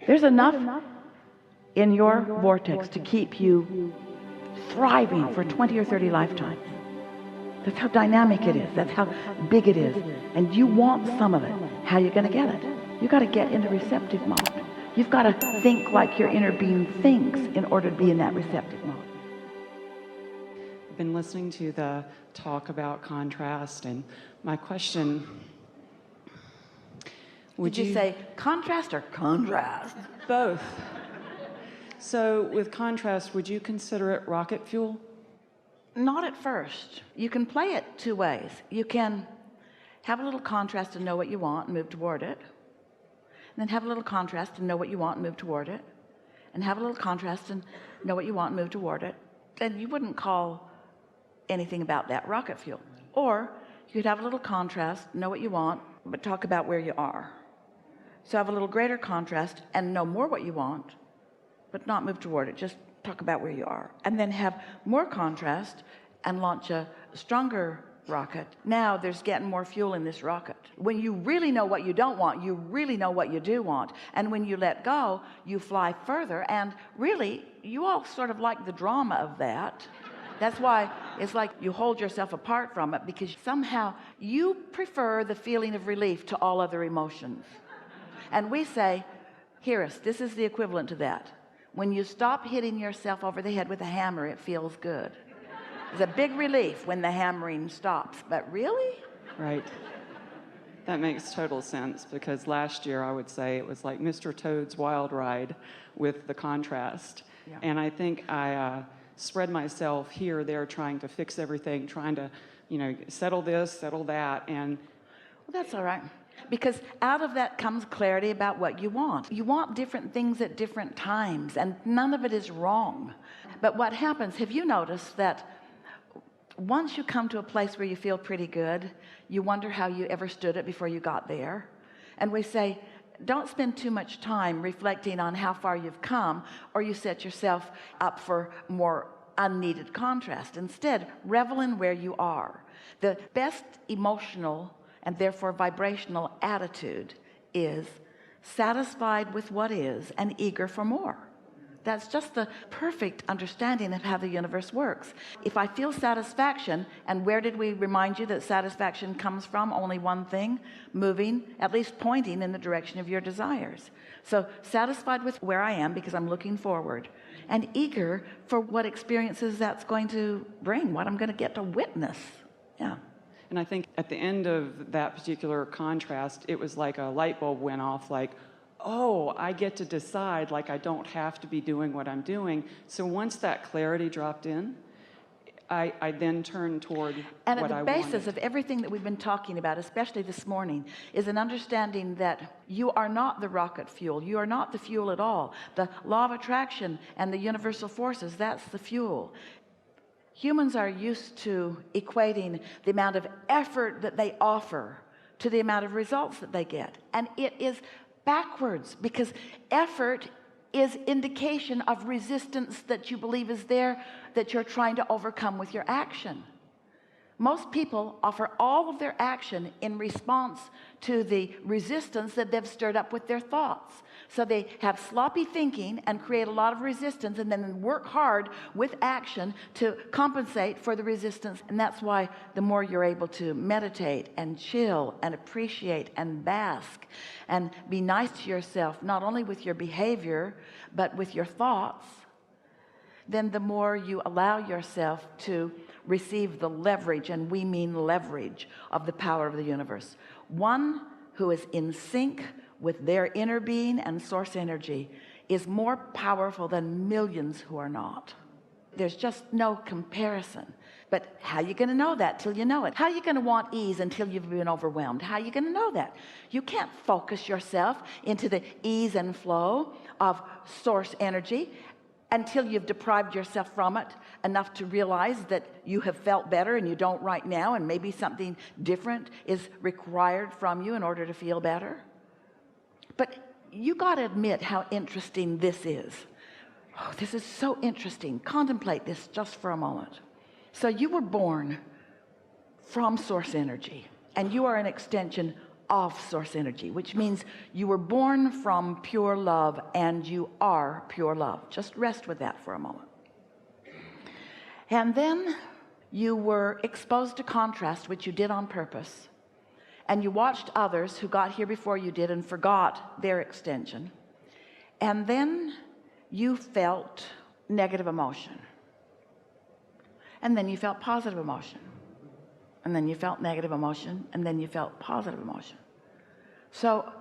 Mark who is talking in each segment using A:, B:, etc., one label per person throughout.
A: There's enough in your vortex to keep you thriving for 20 or 30 lifetimes. That's how dynamic it is. That's how big it is. And you want some of it. How are you going to get it? You got to get into receptive mode. You've got to think like your inner being thinks in order to be in that receptive mode.
B: I've been listening to the talk about contrast, and my question,
A: Did you say contrast or contrast?
B: Both. So with contrast, would you consider it rocket fuel?
A: Not at first. You can play it two ways. You can have a little contrast and know what you want and move toward it. And then have a little contrast and know what you want and move toward it. And have a little contrast and know what you want and move toward it. Then you wouldn't call anything about that rocket fuel. Or you could have a little contrast, know what you want, but talk about where you are. So have a little greater contrast and know more what you want, but not move toward it. Just talk about where you are. And then have more contrast and launch a stronger rocket. Now there's getting more fuel in this rocket. When you really know what you don't want, you really know what you do want. And when you let go, you fly further. And really, you all sort of like the drama of that. That's why it's like you hold yourself apart from it, because somehow you prefer the feeling of relief to all other emotions. And we say, hear us, this is the equivalent to that. When you stop hitting yourself over the head with a hammer, it feels good. It's a big relief when the hammering stops. But really?
B: Right. That makes total sense, because last year I would say it was like Mr. Toad's Wild Ride with the contrast.
A: Yeah.
B: And I think I spread myself here, there, trying to fix everything, trying to, settle this, settle that. And
A: well, that's all right. Because out of that comes clarity about what you want. You want different things at different times, and none of it is wrong. But what happens, have you noticed that once you come to a place where you feel pretty good, you wonder how you ever stood it before you got there? And we say, don't spend too much time reflecting on how far you've come, or you set yourself up for more unneeded contrast. Instead, revel in where you are. The best emotional and therefore vibrational attitude is satisfied with what is and eager for more. That's just the perfect understanding of how the universe works. If I feel satisfaction, and where did we remind you that satisfaction comes from? Only one thing: moving, at least pointing in the direction of your desires. So satisfied with where I am because I'm looking forward, and eager for what experiences that's going to bring, what I'm going to get to witness. Yeah.
B: And I think at the end of that particular contrast, it was like a light bulb went off, like, oh, I get to decide, like I don't have to be doing what I'm doing. So once that clarity dropped in, I then turned toward what I wanted.
A: And at the basis of everything that we've been talking about, especially this morning, is an understanding that you are not the rocket fuel. You are not the fuel at all. The law of attraction and the universal forces, that's the fuel. Humans are used to equating the amount of effort that they offer to the amount of results that they get. And it is backwards, because effort is indication of resistance that you believe is there, that you're trying to overcome with your action. Most people offer all of their action in response to the resistance that they've stirred up with their thoughts. So they have sloppy thinking and create a lot of resistance, and then work hard with action to compensate for the resistance. And that's why the more you're able to meditate and chill and appreciate and bask and be nice to yourself, not only with your behavior but with your thoughts, then the more you allow yourself to receive the leverage, and we mean leverage, of the power of the universe. One who is in sync with their inner being and source energy is more powerful than millions who are not. There's just no comparison. But how are you going to know that till you know it? How are you going to want ease until you've been overwhelmed? How are you going to know that? You can't focus yourself into the ease and flow of source energy until you've deprived yourself from it enough to realize that you have felt better and you don't right now, and maybe something different is required from you in order to feel better. But you got to admit how interesting this is. Oh, this is so interesting. Contemplate this just for a moment. So you were born from source energy, and you are an extension of source energy, which means you were born from pure love and you are pure love. Just rest with that for a moment. And then you were exposed to contrast, which you did on purpose, and you watched others who got here before you did and forgot their extension, and then you felt negative emotion, and then you felt positive emotion, and then you felt negative emotion, and then you felt positive emotion. So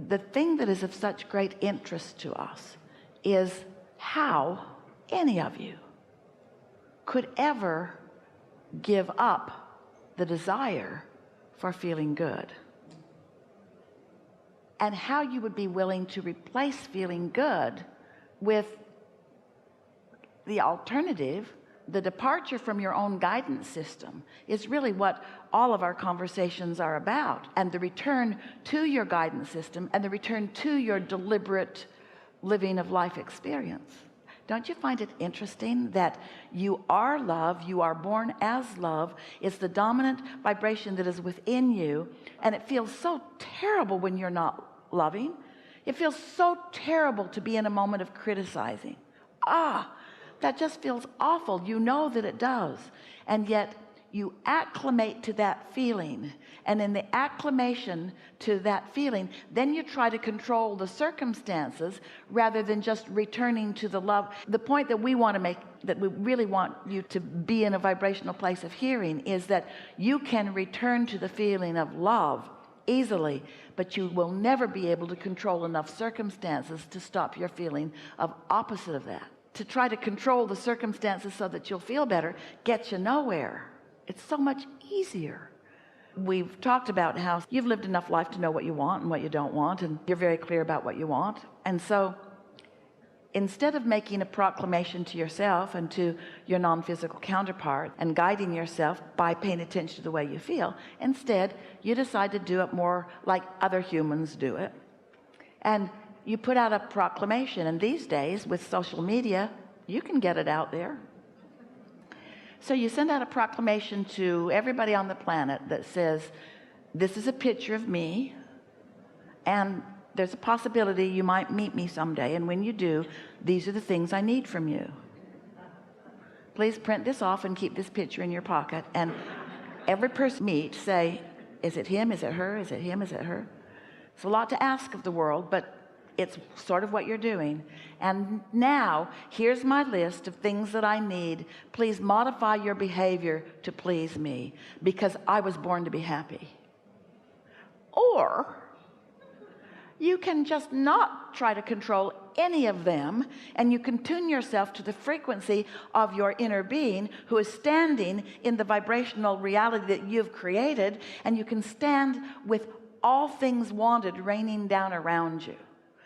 A: the thing that is of such great interest to us is how any of you could ever give up the desire for feeling good, and how you would be willing to replace feeling good with the alternative. The departure from your own guidance system is really what all of our conversations are about, and the return to your guidance system and the return to your deliberate living of life experience. Don't you find it interesting that you are love, you are born as love? It's the dominant vibration that is within you, and it feels so terrible when you're not loving. It feels so terrible to be in a moment of criticizing. That just feels awful. You know that it does, and yet you acclimate to that feeling, and in the acclimation to that feeling, then you try to control the circumstances rather than just returning to the love. The point that we want to make, that we really want you to be in a vibrational place of hearing, is that you can return to the feeling of love easily, but you will never be able to control enough circumstances to stop your feeling of opposite of that. To try to control the circumstances so that you'll feel better gets you nowhere. It's so much easier. We've talked about how you've lived enough life to know what you want and what you don't want, and you're very clear about what you want. And so instead of making a proclamation to yourself and to your non-physical counterpart and guiding yourself by paying attention to the way you feel, instead you decide to do it more like other humans do it, and you put out a proclamation. And these days with social media, you can get it out there. So you send out a proclamation to everybody on the planet that says, this is a picture of me, and there's a possibility you might meet me someday, and when you do, these are the things I need from you. Please print this off and keep this picture in your pocket, and every person meet, say, is it him, is it her, is it him, is it her? It's a lot to ask of the world, but it's sort of what you're doing. And now here's my list of things that I need. Please modify your behavior to please me, because I was born to be happy. Or you can just not try to control any of them, and you can tune yourself to the frequency of your inner being, who is standing in the vibrational reality that you've created, and you can stand with all things wanted raining down around you.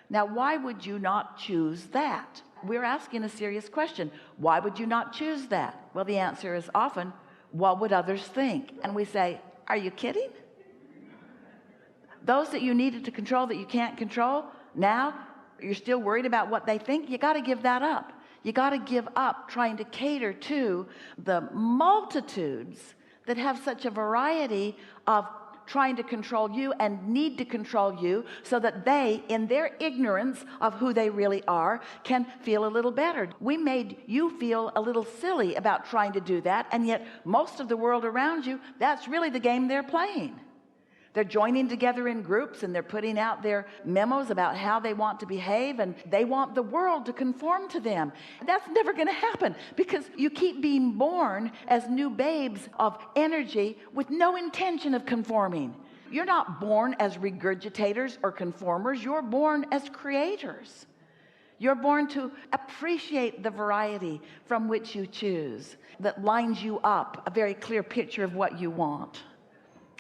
A: Now, why would you not choose that? We're asking a serious question. Why would you not choose that? Well, the answer is often, what would others think? And we say, are you kidding? Those that you needed to control that you can't control, now you're still worried about what they think? You got to give that up. You got to give up trying to cater to the multitudes that have such a variety of trying to control you and need to control you, so that they, in their ignorance of who they really are, can feel a little better. We made you feel a little silly about trying to do that, and yet most of the world around you, that's really the game they're playing. They're joining together in groups, and they're putting out their memos about how they want to behave, and they want the world to conform to them. That's never going to happen, because you keep being born as new babes of energy with no intention of conforming. You're not born as regurgitators or conformers. You're born as creators. You're born to appreciate the variety from which you choose, that lines you up, a very clear picture of what you want.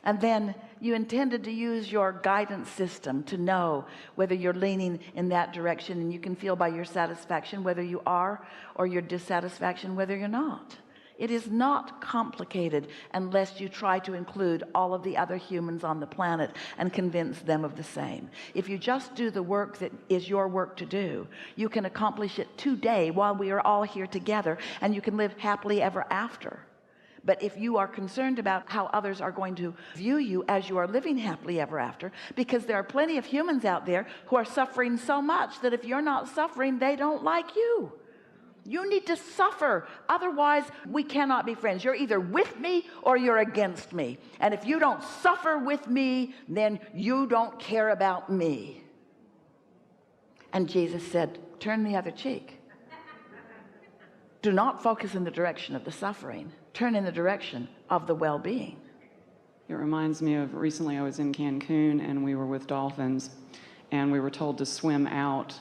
A: And then you intended to use your guidance system to know whether you're leaning in that direction, and you can feel by your satisfaction whether you are, or your dissatisfaction whether you're not. It is not complicated unless you try to include all of the other humans on the planet and convince them of the same. If you just do the work that is your work to do, you can accomplish it today while we are all here together, and you can live happily ever after. But if you are concerned about how others are going to view you as you are living happily ever after, because there are plenty of humans out there who are suffering so much that if you're not suffering, they don't like you. You need to suffer. Otherwise, we cannot be friends. You're either with me or you're against me. And if you don't suffer with me, then you don't care about me. And Jesus said, turn the other cheek. Do not focus in the direction of the suffering. Turn in the direction of the well-being.
B: It reminds me of recently I was in Cancun and we were with dolphins and we were told to swim out,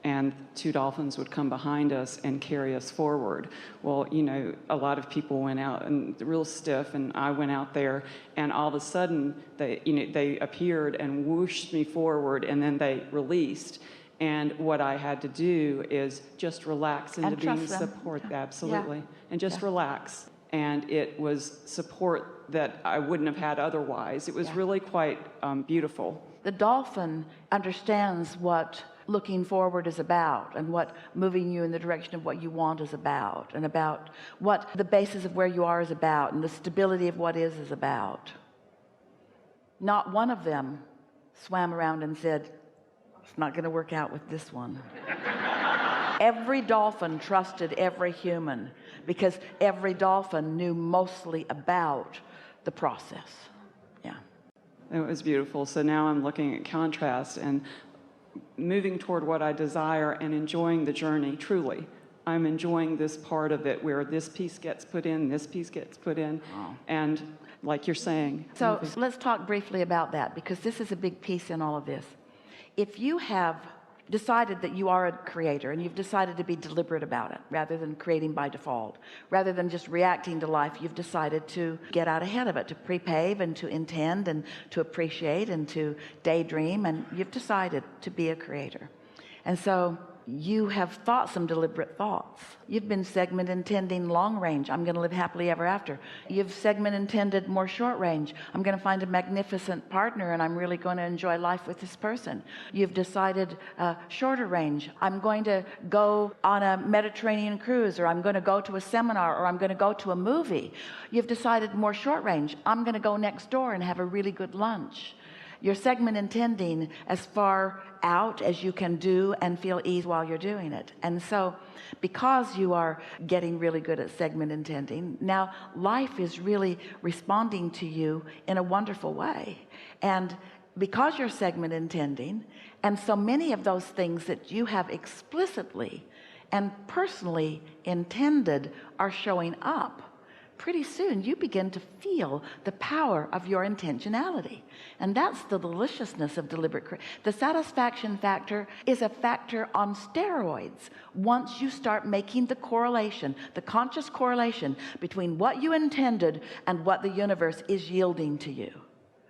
B: and 2 dolphins would come behind us and carry us forward. Well, you know, a lot of people went out and real stiff, and I went out there, and all of a sudden they appeared and whooshed me forward, and then they released. And what I had to do is just relax into being support, absolutely, and just relax. And it was support that I wouldn't have had otherwise. It was really quite beautiful.
A: The dolphin understands what looking forward is about, and what moving you in the direction of what you want is about, and about what the basis of where you are is about, and the stability of what is about. Not one of them swam around and said, it's not going to work out with this one. Every dolphin trusted every human, because every dolphin knew mostly about the process. Yeah.
B: It was beautiful. So now I'm looking at contrast and moving toward what I desire and enjoying the journey, truly. I'm enjoying this part of it where this piece gets put in, this piece gets put in, and like you're saying.
A: So let's talk briefly about that, because this is a big piece in all of this. If you have decided that you are a creator and you've decided to be deliberate about it rather than creating by default, rather than just reacting to life, you've decided to get out ahead of it, to prepave and to intend and to appreciate and to daydream, and you've decided to be a creator. And so you have thought some deliberate thoughts. You've been segment intending long range. I'm going to live happily ever after. You've segment intended more short range. I'm going to find a magnificent partner and I'm really going to enjoy life with this person. You've decided shorter range. I'm going to go on a Mediterranean cruise, or I'm going to go to a seminar, or I'm going to go to a movie. You've decided more short range. I'm going to go next door and have a really good lunch. You're segment intending as far out as you can do and feel ease while you're doing it. And so because you are getting really good at segment intending, now life is really responding to you in a wonderful way. And because you're segment intending, and so many of those things that you have explicitly and personally intended are showing up, pretty soon you begin to feel the power of your intentionality. And that's the deliciousness of deliberate. The satisfaction factor is a factor on steroids once you start making the correlation, the conscious correlation between what you intended and what the universe is yielding to you.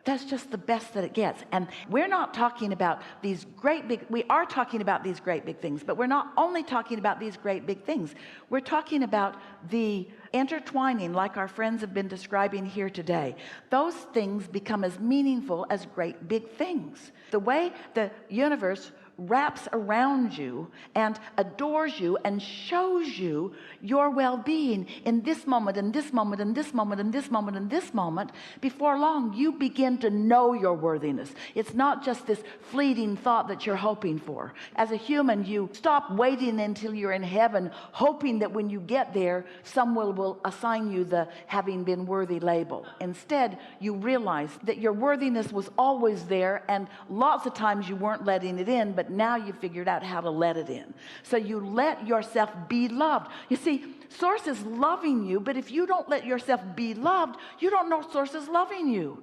A: That's just the best that it gets. And we're not talking about these great big, we are talking about these great big things, but we're not only talking about these great big things. We're talking about the intertwining, like our friends have been describing here today. Those things become as meaningful as great big things. The way the universe wraps around you and adores you and shows you your well-being in this moment, in this moment, in this moment, in this moment, in this moment, before long you begin to know your worthiness. It's not just this fleeting thought that you're hoping for. As a human, you stop waiting until you're in heaven, hoping that when you get there someone will assign you the having been worthy label. Instead, you realize that your worthiness was always there, and lots of times you weren't letting it in, but now you figured out how to let it in. So you let yourself be loved. You see, Source is loving you, but if you don't let yourself be loved, you don't know Source is loving you.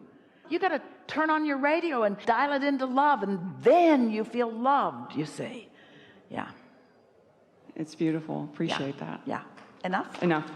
A: You got to turn on your radio and dial it into love, and then you feel loved, you see. Yeah.
B: It's beautiful. Appreciate that.
A: Yeah. Enough?
B: Enough.